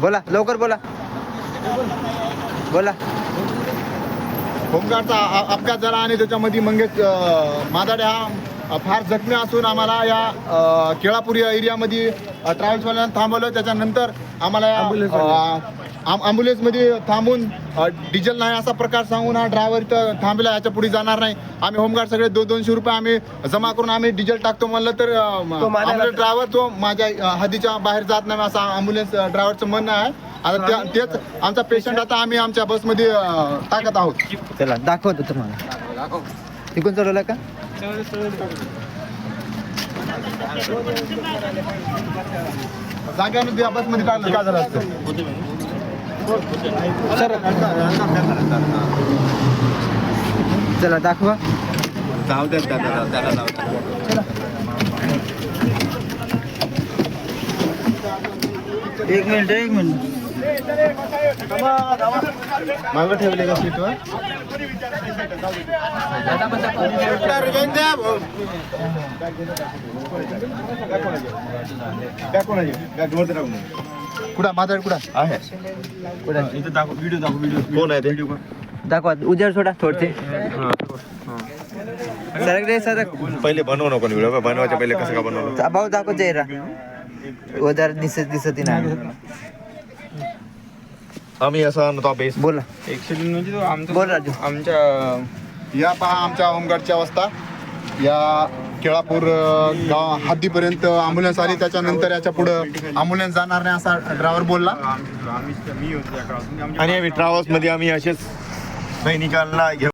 बोला लवकर बोला बोला. होमगार्डचा अपघात झाला आणि त्याच्यामध्ये मंगेश मादाडे हा फार जखमी असून आम्हाला या केळापूर या एरियामध्ये ट्रॅव्हल्सवाल्यांना थांबवलं. त्याच्यानंतर आम्हाला ॲम्ब्युलन्समध्ये थांबून डिझेल नाही असा प्रकार सांगून हा ड्रायव्हर इथं थांबला, याच्या पुढे जाणार नाही. आम्ही होमगार्ड सगळे 200 रुपये आम्ही जमा करून आम्ही डिझेल टाकतो म्हणलं तर ॲम्ब्युलन्स ड्रायव्हर तो माझ्या हद्दीच्या बाहेर जात नाही असं ॲम्ब्युलन्स ड्रायव्हरचं म्हणणं आहे. आता तेच आमचा पेशंट आता आम्ही आमच्या बसमध्ये टाकत आहोत. चला दाखवतो तुम्हाला. तिकून चढवलं का? जाग्याने त्या बसमध्ये टाकलं काय झालं असतं सर चला दाखवा. जाऊ द्या त्याला जाऊ एक मिनिट मागं ठेवले का सीटवर? कुठं माझ्याकडे कुठं आहे? इथं दाखव व्हिडिओ कोण आहे ते? दाखवा. उजेड सोडा थोडते. सरक रे सरक. पहिले बनवू नको व्हिडिओ, बनवायच्या पहिले कसं का बनवलं? भाऊ दाखव चेहरा. उधर दिसत नाही. आम्ही असं नव्हतो बेस. बोला. ऍक्च्युली म्हणजे तो आमचा बोल राजू. आमच्या या पहा आमच्या होमगार्डची अवस्था. या केळापूर गाव हद्दीपर्यंत ॲम्ब्युलन्स आली, त्याच्यानंतर याच्या पुढं ॲम्ब्युलन्स जाणार नाही असा ड्रायव्हर बोलला. मी होतो त्या काळात. आणि आम्ही ट्रॅव्हल्समध्ये आम्ही असेच सैनिकांना घेऊन